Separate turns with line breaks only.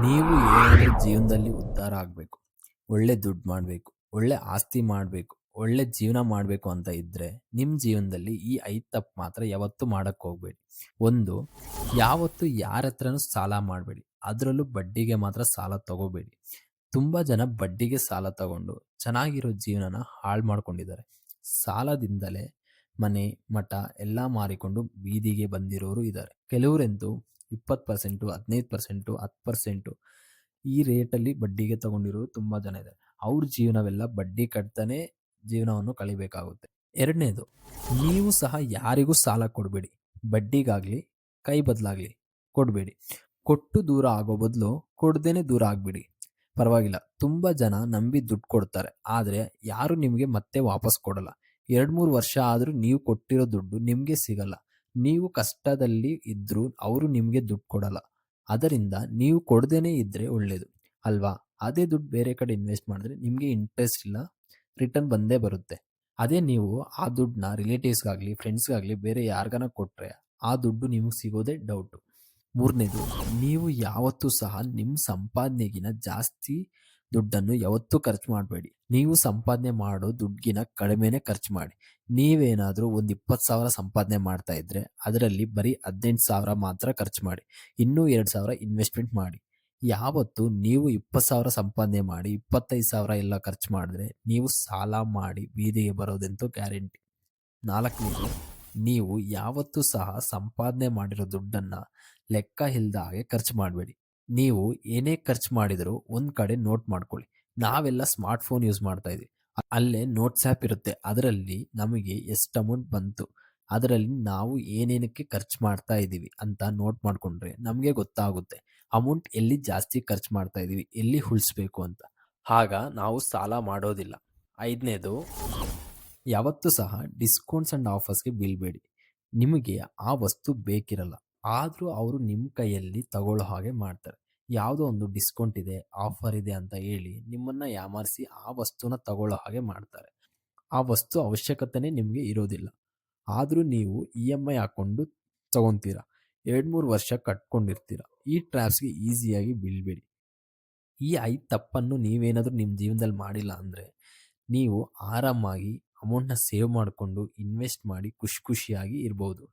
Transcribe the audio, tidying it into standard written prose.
ನೀವು ಏನಾದ್ರೂ ಜೀವನದಲ್ಲಿ ಉದ್ಧಾರ ಆಗ್ಬೇಕು, ಒಳ್ಳೆ ದುಡ್ಡು ಮಾಡ್ಬೇಕು, ಒಳ್ಳೆ ಆಸ್ತಿ ಮಾಡ್ಬೇಕು, ಒಳ್ಳೆ ಜೀವನ ಮಾಡ್ಬೇಕು ಅಂತ ಇದ್ರೆ, ನಿಮ್ ಜೀವನದಲ್ಲಿ ಈ 5 ತಪ್ಪು ಮಾತ್ರ ಯಾವತ್ತೂ ಮಾಡಕ್ ಹೋಗ್ಬೇಡಿ. 1. ಯಾವತ್ತೂ ಯಾರತ್ರನೂ ಸಾಲ ಮಾಡ್ಬೇಡಿ. ಅದ್ರಲ್ಲೂ ಬಡ್ಡಿಗೆ ಮಾತ್ರ ಸಾಲ ತಗೋಬೇಡಿ. ತುಂಬಾ ಜನ ಬಡ್ಡಿಗೆ ಸಾಲ ತಗೊಂಡು ಚೆನ್ನಾಗಿರೋ ಜೀವನನ ಹಾಳು ಮಾಡ್ಕೊಂಡಿದ್ದಾರೆ. ಸಾಲದಿಂದಲೇ ಮನೆ, ಮಠ ಎಲ್ಲಾ ಮಾರಿಕೊಂಡು ಬೀದಿಗೆ ಬಂದಿರೋರು ಇದ್ದಾರೆ. ಕೆಲವರಂತೂ 20%, 15%, 10% ಈ ರೇಟಲ್ಲಿ ಬಡ್ಡಿಗೆ ತಗೊಂಡಿರೋರು ತುಂಬಾ ಜನ ಇದ್ದಾರೆ. ಅವ್ರ ಜೀವನವೆಲ್ಲ ಬಡ್ಡಿ ಕಟ್ತಾನೆ ಜೀವನವನ್ನು ಕಳಿಬೇಕಾಗುತ್ತೆ. 2ನೇದು, ನೀವು ಸಹ ಯಾರಿಗೂ ಸಾಲ ಕೊಡಬೇಡಿ. ಬಡ್ಡಿಗಾಗ್ಲಿ, ಕೈ ಬದಲಾಗ್ಲಿ ಕೊಡಬೇಡಿ. ಕೊಟ್ಟು ದೂರ ಆಗೋ ಬದಲು ಕೊಡ್ದೇನೆ ದೂರ ಆಗ್ಬಿಡಿ. ಪರವಾಗಿಲ್ಲ. ತುಂಬಾ ಜನ ನಂಬಿ ದುಡ್ಡು ಕೊಡ್ತಾರೆ. ಆದ್ರೆ ಯಾರು ನಿಮ್ಗೆ ಮತ್ತೆ ವಾಪಸ್ ಕೊಡಲ್ಲ. 2-3 ವರ್ಷ ಆದ್ರೂ ನೀವು ಕೊಟ್ಟಿರೋ ದುಡ್ಡು ನಿಮ್ಗೆ ಸಿಗಲ್ಲ. ನೀವು ಕಷ್ಟದಲ್ಲಿ ಇದ್ರೂ ಅವರು ನಿಮ್ಗೆ ದುಡ್ಡು ಕೊಡಲ್ಲ. ಅದರಿಂದ ನೀವು ಕೊಡದೇನೆ ಇದ್ರೆ ಒಳ್ಳೇದು ಅಲ್ವಾ? ಅದೇ ದುಡ್ಡು ಬೇರೆ ಕಡೆ ಇನ್ವೆಸ್ಟ್ ಮಾಡಿದ್ರೆ ನಿಮ್ಗೆ ಇಂಟ್ರೆಸ್ಟ್ ಇಲ್ಲ, ರಿಟರ್ನ್ ಬಂದೇ ಬರುತ್ತೆ. ಅದೇ ನೀವು ಆ ದುಡ್ಡನ್ನ ರಿಲೇಟಿವ್ಸ್‌ಗಾಗ್ಲಿ, ಫ್ರೆಂಡ್ಸ್‌ಗಾಗ್ಲಿ ಬೇರೆ ಯಾರಿಗಾನ ಕೊಟ್ರೆ ಆ ದುಡ್ಡು ನಿಮಗೆ ಸಿಗೋದೇ ಡೌಟು. 3ನೇದು, ನೀವು ಯಾವತ್ತೂ ಸಹ ನಿಮ್ಮ ಸಂಪಾದನೆಗಿನ ಜಾಸ್ತಿ ದುಡ್ಡನ್ನು ಯಾವತ್ತೂ ಖರ್ಚು ಮಾಡಬೇಡಿ. ನೀವು ಸಂಪಾದನೆ ಮಾಡೋ ದುಡ್ಡಿಗಿನ ಕಡಿಮೆನೇ ಖರ್ಚು ಮಾಡಿ. ನೀವೇನಾದ್ರೂ ಒಂದು 20,000 ಸಂಪಾದನೆ ಮಾಡ್ತಾ ಇದ್ರೆ ಅದರಲ್ಲಿ ಬರೀ 18,000 ಮಾತ್ರ ಖರ್ಚು ಮಾಡಿ. ಇನ್ನೂ 2,000 ಇನ್ವೆಸ್ಟ್‌ಮೆಂಟ್ ಮಾಡಿ. ಯಾವತ್ತು ನೀವು 20,000 ಸಂಪಾದನೆ ಮಾಡಿ 25,000 ಎಲ್ಲ ಖರ್ಚು ಮಾಡಿದ್ರೆ ನೀವು ಸಾಲ ಮಾಡಿ ಬೀದಿಗೆ ಬರೋದಂತೂ ಗ್ಯಾರಂಟಿ. 4ನೇದು, ನೀವು ಯಾವತ್ತೂ ಸಹ ಸಂಪಾದನೆ ಮಾಡಿರೋ ದುಡ್ಡನ್ನ ಲೆಕ್ಕ ಇಲ್ದ ಹಾಗೆ ಖರ್ಚು ಮಾಡಬೇಡಿ. ನೀವು ಏನೇ ಖರ್ಚು ಮಾಡಿದರೂ ಒಂದ್ ಕಡೆ ನೋಟ್ ಮಾಡ್ಕೊಳ್ಳಿ. ನಾವೆಲ್ಲ ಸ್ಮಾರ್ಟ್ ಫೋನ್ ಯೂಸ್ ಮಾಡ್ತಾ ಇದೀವಿ. ಅಲ್ಲೇ ನೋಟ್ಸ್ ಆ್ಯಪ್ ಇರುತ್ತೆ. ಅದರಲ್ಲಿ ನಮಗೆ ಎಷ್ಟು ಅಮೌಂಟ್ ಬಂತು, ಅದರಲ್ಲಿ ನಾವು ಏನೇನಕ್ಕೆ ಖರ್ಚು ಮಾಡ್ತಾ ಇದ್ದೀವಿ ಅಂತ ನೋಟ್ ಮಾಡ್ಕೊಂಡ್ರೆ ನಮಗೆ ಗೊತ್ತಾಗುತ್ತೆ. ಅಮೌಂಟ್ ಎಲ್ಲಿ ಜಾಸ್ತಿ ಖರ್ಚು ಮಾಡ್ತಾ ಇದೀವಿ, ಎಲ್ಲಿ ಉಳಿಸ್ಬೇಕು ಅಂತ. ಆಗ ನಾವು ಸಾಲ ಮಾಡೋದಿಲ್ಲ. 5ನೇದು, ಯಾವತ್ತೂ ಸಹ ಡಿಸ್ಕೌಂಟ್ಸ್ ಅಂಡ್ ಆಫರ್ಸ್‌ಗೆ ಬೀಳ್ಬೇಡಿ. ನಿಮಗೆ ಆ ವಸ್ತು ಬೇಕಿರಲ್ಲ. ಆದ್ರೂ ಅವರು ನಿಮ್ಮ ಕೈಯಲ್ಲಿ ತಗೊಳ್ಳೋ ಹಾಗೆ ಮಾಡ್ತಾರೆ. ಯಾವುದೋ ಒಂದು ಡಿಸ್ಕೌಂಟ್ ಇದೆ, ಆಫರ್ ಇದೆ ಅಂತ ಹೇಳಿ ನಿಮ್ಮನ್ನ ಯಾಮಾರಿಸಿ ಆ ವಸ್ತುನ ತಗೊಳ್ಳೋ ಹಾಗೆ ಮಾಡ್ತಾರೆ. ಆ ವಸ್ತು ಅವಶ್ಯಕತೆನೇ ನಿಮಗೆ ಇರೋದಿಲ್ಲ. ಆದ್ರೂ ನೀವು ಇಎಂಐ ಹಾಕೊಂಡು ತಗೊಂತೀರಾ. 2-3 ವರ್ಷ ಕಟ್ಕೊಂಡಿರ್ತೀರ. ಈ ಟ್ರ್ಯಾಪ್ಸ್‌ಗೆ ಈಸಿಯಾಗಿ ಬೀಳ್ಬೇಡಿ. ಈ 5 ತಪ್ಪನ್ನು ನೀವೇನಾದ್ರೂ ನಿಮ್ಮ ಜೀವನದಲ್ಲಿ ಮಾಡಿಲ್ಲ ಅಂದ್ರೆ, ನೀವು ಆರಾಮಾಗಿ ಅಮೌಂಟ್‌ನ ಸೇವ್ ಮಾಡ್ಕೊಂಡು ಇನ್ವೆಸ್ಟ್ ಮಾಡಿ ಖುಷಿಯಾಗಿ ಇರ್ಬಹುದು.